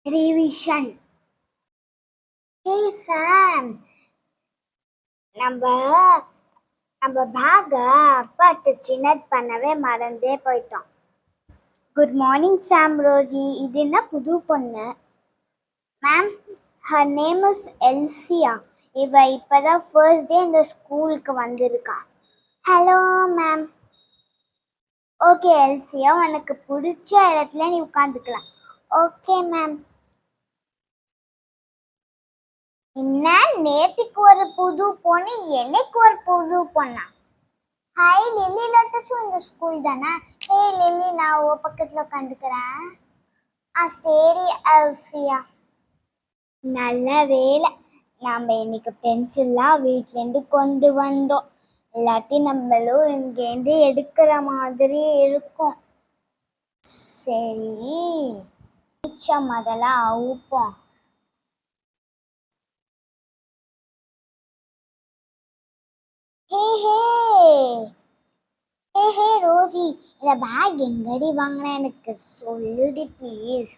Revision. Hey Sam, நம்ம நம்ம பேக அப்பாட்ட சின்னது பண்ணவே மறந்தே போயிட்டோம். Good morning Sam Roji. இது என்ன புது பொண்ணு? Ma'am, her name is Elsia. இவ இப்பதான் ஃபர்ஸ்ட் டே இந்த ஸ்கூலுக்கு வந்திருக்கா. Hello ma'am. ஓகே எல்சியா, உனக்கு பிடிச்ச இடத்துல நீ உட்காந்துக்கலாம். Okay ma'am. என்ன நேத்திக்கு ஒரு புது பொண்ணு, என்னைக்கு ஒரு புது பொண்ணா? ஹாய் லில்லி லோட்டஸும் இந்த ஸ்கூல் தானே? ஹே லில்லி, நான் ஓ பக்கத்தில் உட்காந்துக்கிறேன். சரி அல்ஃபியா. நல்ல வேலை, நம்ம இன்னைக்கு பென்சில்லாம் வீட்டிலேருந்து கொண்டு வந்தோம். இல்லாட்டி நம்மளும் இங்கேருந்து எடுக்கிற மாதிரி இருக்கும். சரி, முதல்ல அவுப்போம். ஹே ஹே ஹே ஹே ரோசி, இந்த பேக் எங்கடி வாங்கின எனக்கு சொல்லுடி ப்ளீஸ்.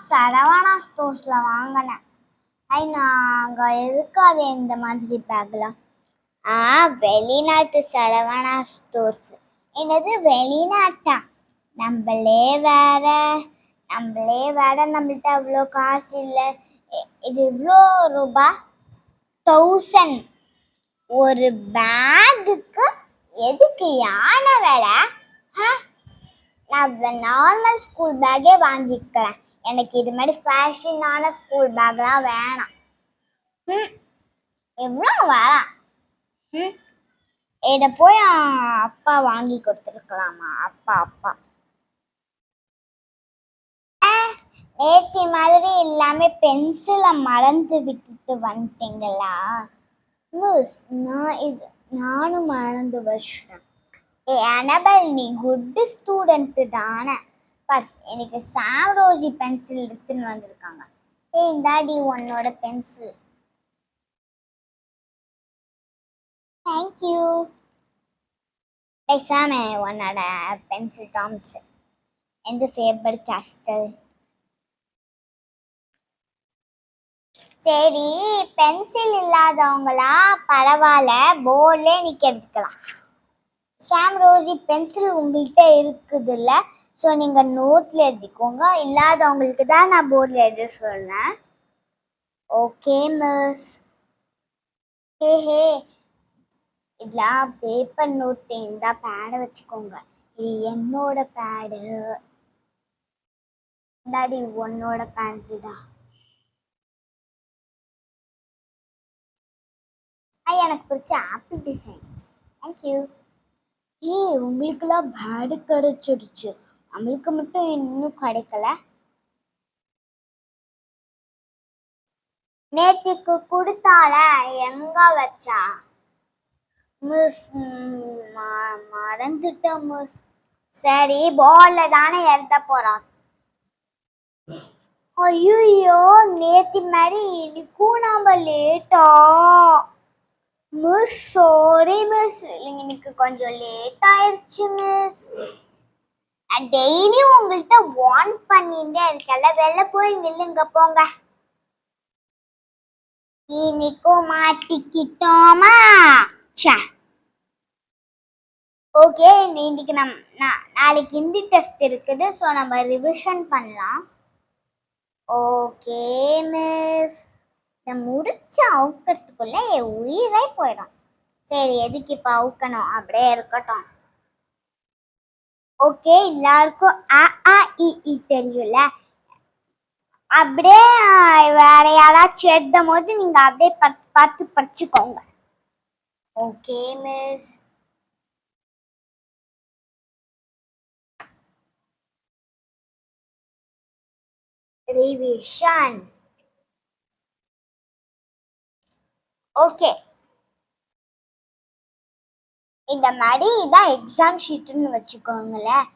சரவணா ஸ்டோர்ஸ்ல வாங்கினேன். நாங்க இருக்காது இந்த மாதிரி பேக்லாம். வெளிநாட்டு சரவணா ஸ்டோர்ஸ். என்னது வெளிநாட்டா? நம்மளே வேற நம்மள்கிட்ட அவ்வளோ காசு இல்லை. இது இவ்வளோ ரூபா? 1000 ஒரு பேக்குக்கு. எதுக்கு யானை வேலை? நான் நார்மல் ஸ்கூல் பேக்கே வாங்கிக்கிறேன். எனக்கு இது மாதிரி ஃபேஷனான ஸ்கூல் பேக்லாம் வேணாம். எவ்வளோ வேலை? இதை போய் அப்பா வாங்கி கொடுத்துருக்கலாமா? அப்பா நேத்தி மாதிரி இல்லாம பென்சிலை மறந்து விட்டுட்டு வந்துட்டீங்களா? மிஸ், நானும் மறந்து வச்சிட்டேன். அனபல், நீ குட் ஸ்டூடெண்ட் தானே? பர்ஸ் எனக்கு சாம் ரோஜி பென்சில் எடுத்துன்னு வந்திருக்காங்க. இந்தாடி உன்னோட பென்சில். தேங்க்யூ. சாமே, உன்னோட பென்சில் டாம்ஸ். எந்த ஃபேவர் கேஸ்டல்? சரி, பென்சில் இல்லாதவங்களா பரவாயில்ல, போர்ட்லே நிக்க எடுத்துக்கலாம். சாம் ரோஜி, பென்சில் உங்கள்கிட்ட இருக்குதுல்ல, ஸோ நீங்கள் நோட்டில் எழுதிக்கோங்க. இல்லாதவங்களுக்கு தான் நான் போர்டில் எழுத சொல்கிறேன். Okay miss. ஹே, இதெல்லாம் பேப்பர் நோட் இருந்தால் பேடை வச்சுக்கோங்க. இது என்னோட பேடு. இந்தாடி உன்னோட பேடு தான். எனக்கு பிடிச்ச ஆப்பிள் டிசைன். தேங்க்யூ. உங்களுக்கெல்லாம் பேடு கிடைச்சிடுச்சு, நம்மளுக்கு மட்டும் இன்னும் கிடைக்கல. நேற்றுக்கு கொடுத்தால எங்க வச்சா? மிஸ், மறந்துட்டேன் மிஸ். சரி, போர்ட்ல தானே எழுத போறான். ஐயோ, நேத்தி மாதிரி இன்னைக்கும் நாம லேட்டா? மிஸ் சாரி மிஸ், இன்னைக்கு கொஞ்சம் லேட் ஆயிடுச்சு மிஸ். டெய்லி உங்கள்கிட்ட வார்ன் பண்ணிட்டே இருக்கல, வெளில போய் நில்லுங்க போங்க. இன்னைக்கும் மாட்டிக்கிட்டோமா? ஓகே, இன்னைக்கு நாளைக்கு ஹிந்தி டெஸ்ட் இருக்குது, ஸோ நம்ம ரிவிஷன் பண்ணலாம். Okay miss. நான் முடிச்சு அவுக்கிறதுக்குள்ள என் உயிரே போயிடும். சரி, எதுக்கு இப்போ அவுக்கணும்? அப்படியே இருக்கட்டும். ஓகே, எல்லாருக்கும் தெரியும்ல. அப்படியே வேற யாராச்சும் எழுதும் போது நீங்க அப்படியே பார்த்து படிச்சுக்கோங்க. Okay miss. ரிவிஷன். ஓகே, இந்த மாதிரி இதான் எக்ஸாம் ஷீட்னு வச்சுக்கோங்களேன்.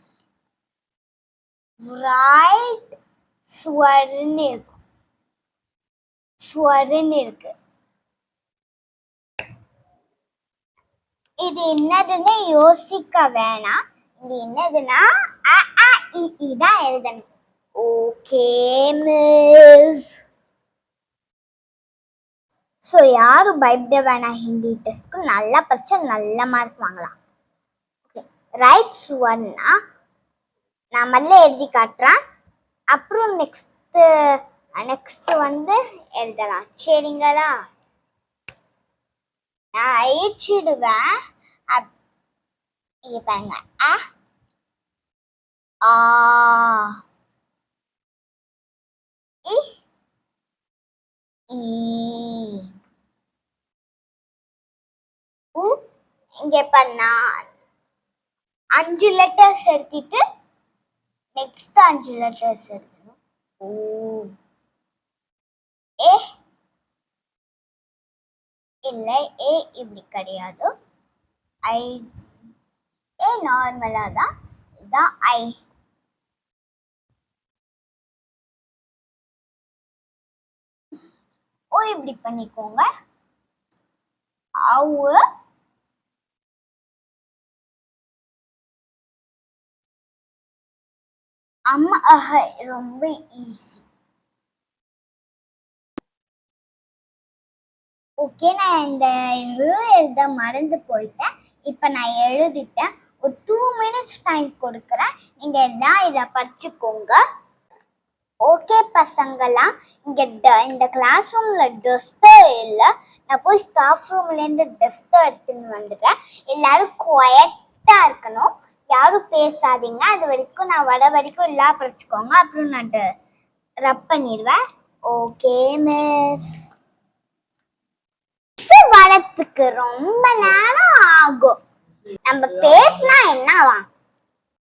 ரைட் ஸ்வர்ன்னு இருக்கும். ஸ்வர்ன்னு இருக்கு. இது என்னதுன்னு யோசிக்க வேணாம். இது என்னதுன்னா தான் எழுதணும். ஓகே. Okay miss. ஸோ யாரும் பயப்பட வேணாம், ஹிந்தி டெஸ்ட்க்கு நல்லா படிச்சா நல்ல மார்க் வாங்கலாம். ஓகே ரைட் சுவர்ணா, நான் முதல்ல எழுதி காட்டுறேன், அப்புறம் நெக்ஸ்ட் வந்து எழுதலாம் சரிங்களா? நான் அழிச்சிடுவேன். இங்க பாருங்க, அ ஆ இ ஈ உ. இங்க பண்ணா 5 லெட்டர்ஸ் எடுத்துட்டு நெக்ஸ்ட் 5 லெட்டர்ஸ் எடுக்கணும். ஓ ஏ இல்லை, ஏ இப்படி கிடையாது. ஐ ஏ நார்மலா தான், இதான் ஐ. ஓ இப்படி பண்ணிக்கோங்க. அவு அம்மா ரொம்ப ஈஸி. ஓகே, நான் இந்த எழுத மறந்து போயிட்டேன். இப்போ நான் எழுதிட்டேன். ஒரு 2 மினிட்ஸ் டைம் கொடுக்குறேன், நீங்கள் எல்லாம் இதை படிச்சுக்கோங்க. ஓகே பசங்களாம், இங்கே இந்த கிளாஸ் ரூமில் டஸ்ட்டே இல்லை. நான் போய் ஸ்டாஃப் ரூம்லேருந்து டஸ்ட்டை எடுத்துன்னு வந்துடுறேன். எல்லாரும் குவைட்டாக இருக்கணும், யாரும் பேசாதீங்க. அது வரைக்கும் நான் வர வரைக்கும் எல்லாம் படிச்சுக்கோங்க, அப்புறம் நான் ரப் பண்ணிடுவேன். Okay miss. வரத்துக்கு ரொம்ப நேரம் ஆகும். நம்ம பேசினா என்னவா?